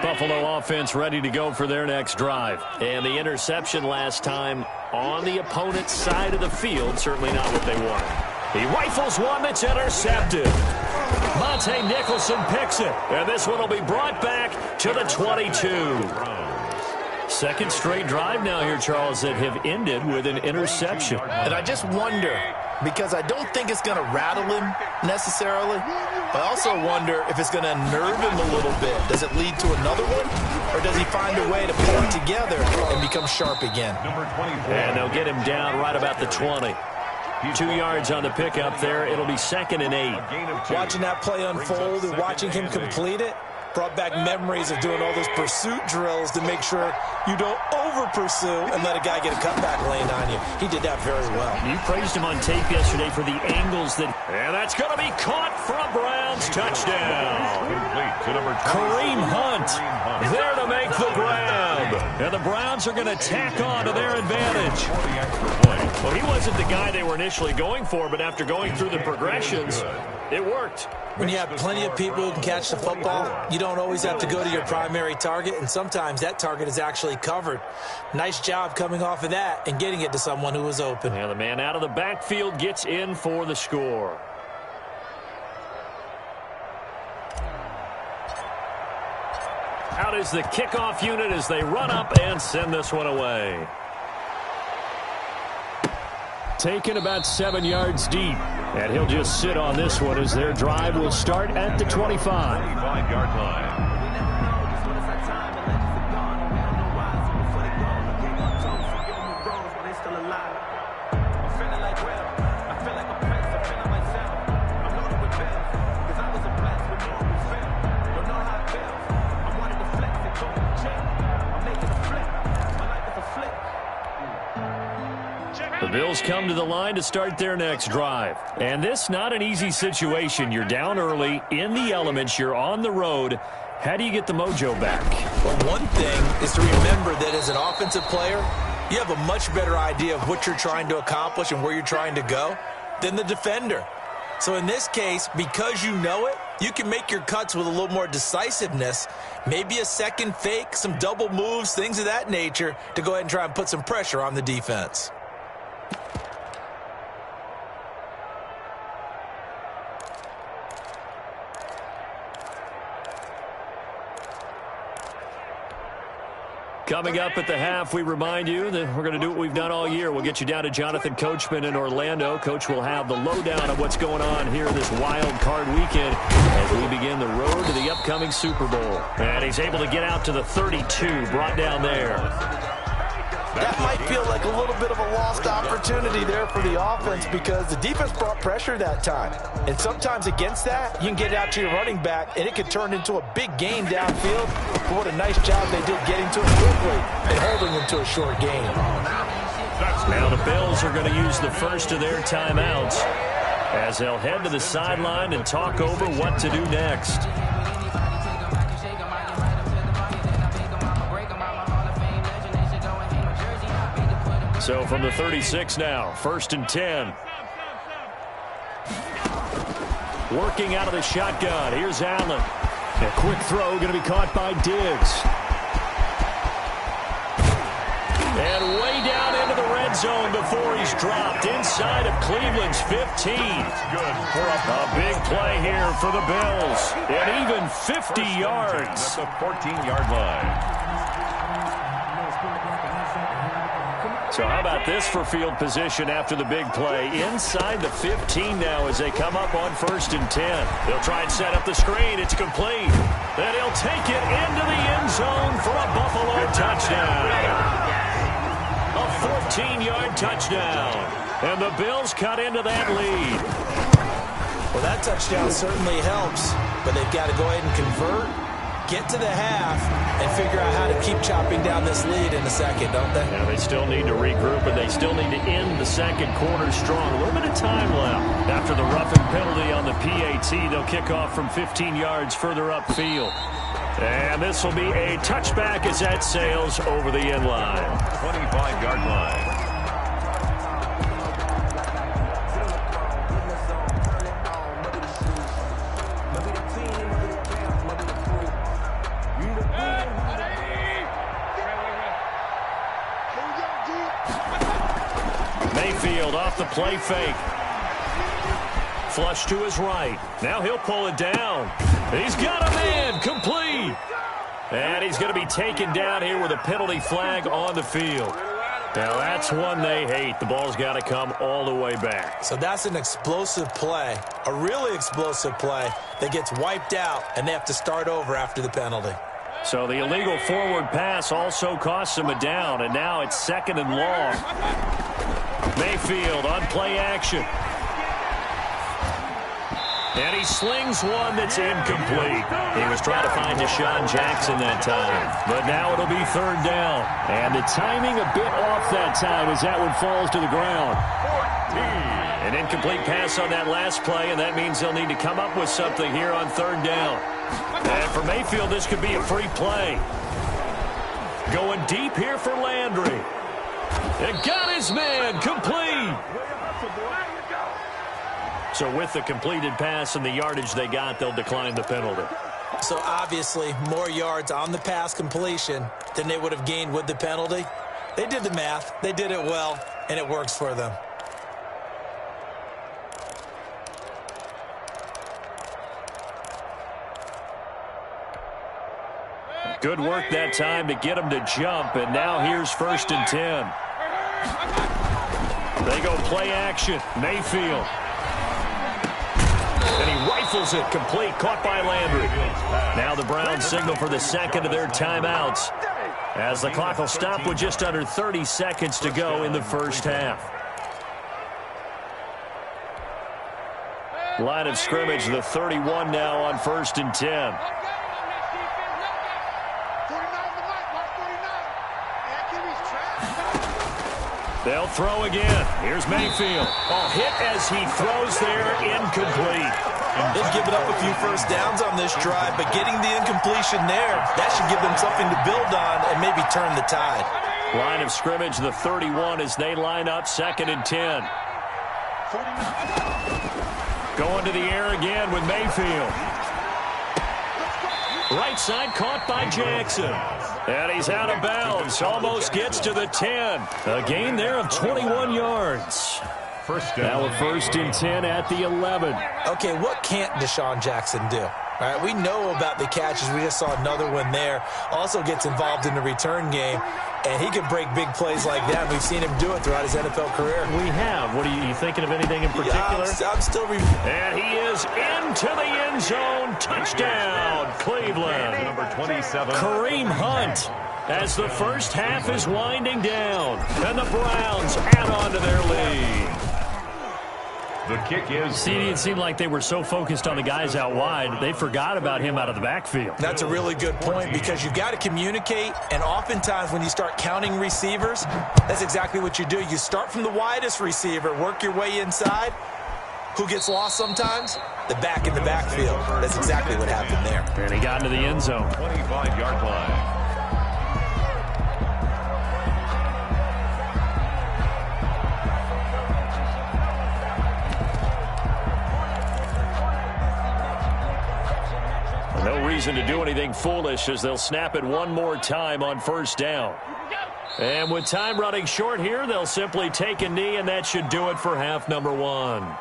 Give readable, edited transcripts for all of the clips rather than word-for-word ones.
Buffalo offense ready to go for their next drive. And the interception last time on the opponent's side of the field, certainly not what they wanted. He rifles one that's intercepted. Monte Nicholson picks it. And this one will be brought back to the 22. Second straight drive now here, Charles, that have ended with an interception. And I just wonder, because I don't think it's going to rattle him necessarily, but I also wonder if it's going to unnerve him a little bit. Does it lead to another one? Or does he find a way to pull it together and become sharp again? And they'll get him down right about the 20. 2 yards on the pickup there. It'll be 2nd and 8. Watching that play unfold and watching him complete it brought back memories of doing all those pursuit drills to make sure you don't over-pursue and let a guy get a cutback lane on you. He did that very well. You praised him on tape yesterday for the angles that... And that's going to be caught for a Browns touchdown. Kareem Hunt there to make the grab. And the Browns are going to tack on to their advantage. Well, he wasn't the guy they were initially going for, but after going through the progressions, it worked. When you have plenty of people who can catch the football, you don't always have to go to your primary target, and sometimes that target is actually covered. Nice job coming off of that and getting it to someone who was open. And the man out of the backfield gets in for the score. Out is the kickoff unit as they run up and send this one away. Taken about 7 yards deep. And he'll just sit on this one as their drive will start at the 25. 25-yard line. The Bills come to the line to start their next drive. And this not an easy situation. You're down early, in the elements, you're on the road. How do you get the mojo back? Well, one thing is to remember that as an offensive player, you have a much better idea of what you're trying to accomplish and where you're trying to go than the defender. So in this case, because you know it, you can make your cuts with a little more decisiveness, maybe a second fake, some double moves, things of that nature, to go ahead and try and put some pressure on the defense. Coming up at the half, we remind you that we're going to do what we've done all year. We'll get you down to Jonathan Coachman in Orlando. Coach will have the lowdown of what's going on here this wild card weekend as we begin the road to the upcoming Super Bowl. And he's able to get out to the 32, brought down there. That might feel like a little bit of a lost opportunity there for the offense because the defense brought pressure that time. And sometimes against that, you can get it out to your running back, and it could turn into a big game downfield. But what a nice job they did getting to it quickly and holding them to a short game. Now the Bills are going to use the first of their timeouts as they'll head to the sideline and talk over what to do next. So from the 36 now, 1st and 10. Working out of the shotgun. Here's Allen. A quick throw going to be caught by Diggs. And way down into the red zone before he's dropped inside of Cleveland's 15. Good for a big play here for the Bills. And even 50 yards. That's a 14-yard line. So how about this for field position after the big play? Inside the 15 now as they come up on 1st and 10. They'll try and set up the screen. It's complete. Then he'll take it into the end zone for a Buffalo touchdown. A 14-yard touchdown. And the Bills cut into that lead. Well, that touchdown certainly helps, but they've got to go ahead and convert, get to the half, and figure out how to keep chopping down this lead in the second, don't they? Yeah, they still need to regroup, and they still need to end the second quarter strong. A little bit of time left. After the roughing penalty on the PAT, they'll kick off from 15 yards further upfield. And this will be a touchback as that sails over the end line. 25-yard line. play fake. Flush to his right. Now he'll pull it down. He's got a man. Complete. And he's going to be taken down here with a penalty flag on the field. Now, that's one they hate. The ball's got to come all the way back. So that's an explosive play, a really explosive play that gets wiped out, and they have to start over after the penalty. So the illegal forward pass also costs him a down, and now it's 2nd and long. Mayfield on play action. And he slings one that's incomplete. He was trying to find Deshaun Jackson that time. But now it'll be 3rd down. And the timing a bit off that time as that one falls to the ground. An incomplete pass on that last play, and that means they'll need to come up with something here on 3rd down. And for Mayfield, this could be a free play. Going deep here for Landry. It got his man. Complete. So with the completed pass and the yardage they got, they'll decline the penalty. So obviously more yards on the pass completion than they would have gained with the penalty. They did the math. They did it well, and it works for them. Good work that time to get him to jump, and now here's 1st and 10. They go play action. Mayfield. And he rifles it complete, caught by Landry. Now the Browns signal for the 2nd of their timeouts as the clock will stop with just under 30 seconds to go in the 1st half. Line of scrimmage, the 31 now on 1st and 10. They'll throw again. Here's Mayfield. Hit as he throws there, incomplete. They've given up a few first downs on this drive, but getting the incompletion there, that should give them something to build on and maybe turn the tide. Line of scrimmage, the 31 as they line up, 2nd and 10. Going to the air again with Mayfield. Right side caught by Jackson. And he's out of bounds. Almost gets to the 10. A gain there of 21 yards. Now a 1st and 10 at the 11. Okay, what can't Deshaun Jackson do? All right, we know about the catches. We just saw another one there. Also gets involved in the return game, and he can break big plays like that. We've seen him do it throughout his NFL career. We have. What are you thinking of anything in particular? Yeah, I'm still... And he is into the end zone. Touchdown, Cleveland. Number 27. Kareem Hunt. As the 1st half is winding down, and the Browns add on to their lead. The kick is... See, it seemed like they were so focused on the guys out wide, they forgot about him out of the backfield. That's a really good point because you've got to communicate, and oftentimes when you start counting receivers, that's exactly what you do. You start from the widest receiver, work your way inside. Who gets lost sometimes? The back in the backfield. That's exactly what happened there. And he got into the end zone. 25-yard line. No reason to do anything foolish as they'll snap it one more time on 1st down. And with time running short here, they'll simply take a knee, and that should do it for half number 1.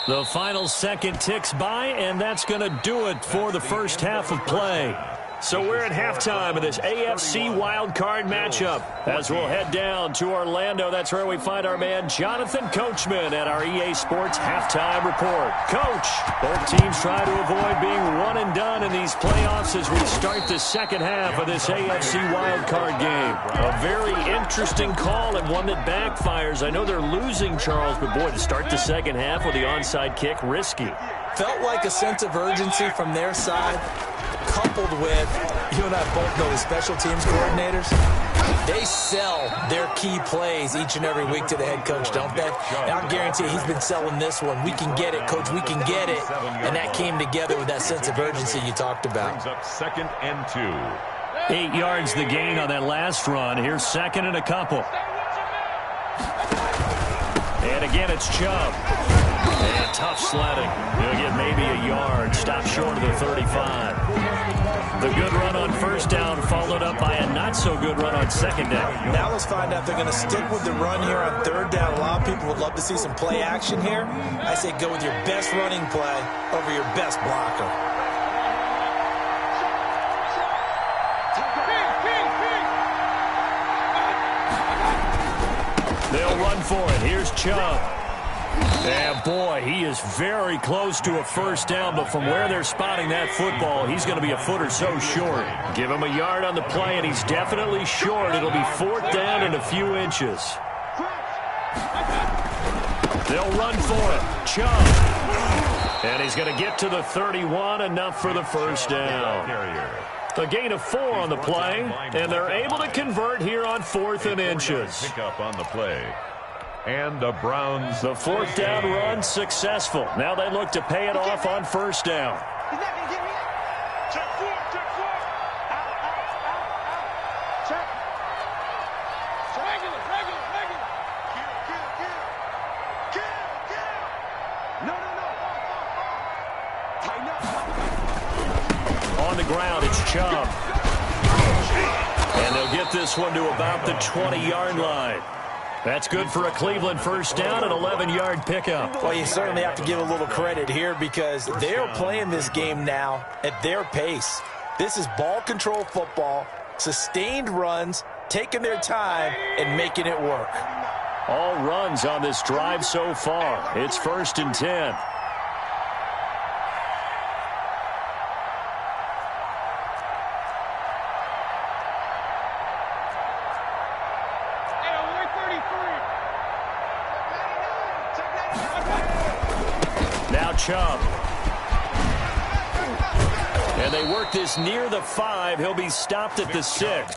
The final second ticks by, and that's going to do it for the 1st half of play. So we're at halftime of this AFC wildcard matchup. As we'll head down to Orlando, that's where we find our man Jonathan Coachman at our EA Sports Halftime Report. Coach, both teams try to avoid being one and done in these playoffs as we start the 2nd half of this AFC wildcard game. A very interesting call and one that backfires. I know they're losing, Charles, but boy, to start the 2nd half with the onside kick, risky. Felt like a sense of urgency from their side, coupled with, you and I both know the special teams coordinators, they sell their key plays each and every week to the head coach, don't they? And I guarantee he's been selling this one. We can get it, coach, we can get it. And that came together with that sense of urgency you talked about. Brings up 2nd and 2. 8 yards the gain on that last run. Here's 2nd and a couple. And again, it's Chubb. And tough sledding. He'll get maybe a yard. Stop short of the 35. The good run on first down followed up by a not-so-good run on second down. Now let's find out if they're going to stick with the run here on third down. A lot of people would love to see some play action here. I say go with your best running play over your best blocker. They'll run for it. Here's Chubb. And boy, he is very close to a first down, but from where they're spotting that football, he's going to be a foot or so short. Give him a yard on the play, and he's definitely short. It'll be fourth down and a few inches. They'll run for it. Chubb. And he's going to get to the 31, enough for the first down. A gain of 4 on the play, and they're able to convert here on 4th and inches. Pick up on the play. And the Browns. The fourth down run successful. Now they look to pay it off on first down. He's not going to get me. Check 4, check 4. Out. Check. Regular. Kill. No. Tighten up. On the ground, it's Chubb. And they'll get this one to about the 20-yard line. That's good for a Cleveland first down, an 11-yard pickup. Well, you certainly have to give a little credit here because they're playing this game now at their pace. This is ball control football, sustained runs, taking their time and making it work. All runs on this drive so far. It's 1st and 10. Now Chubb. And they work this near the 5. He'll be stopped at the 6.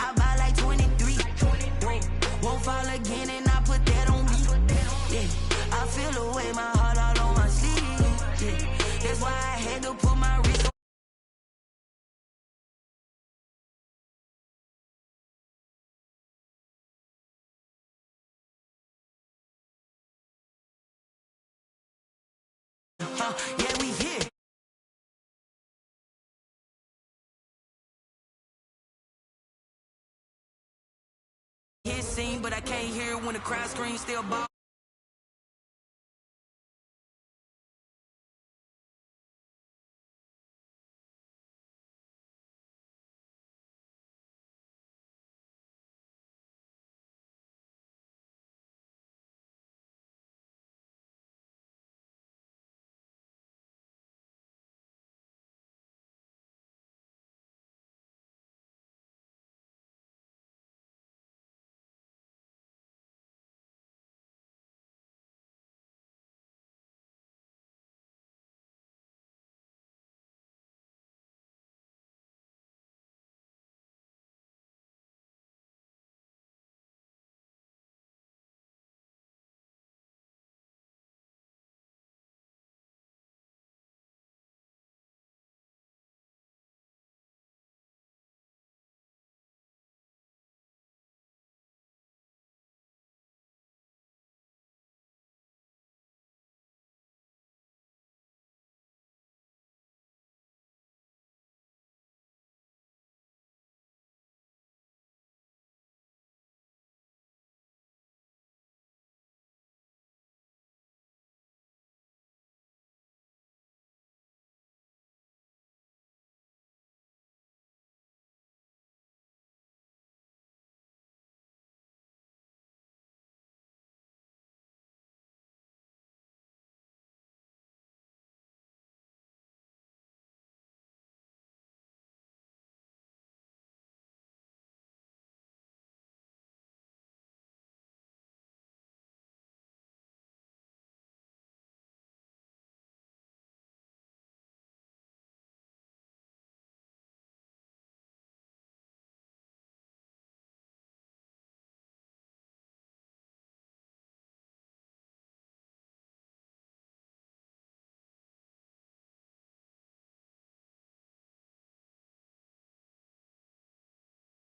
I buy like 23. Won't fall again and I put that on me. Yeah, I feel the way, my heart all on my sleeve. Yeah, that's why I had to put my wrist on. Yeah, we here. Hit scene, but I can't hear it when the crowd screams still ball.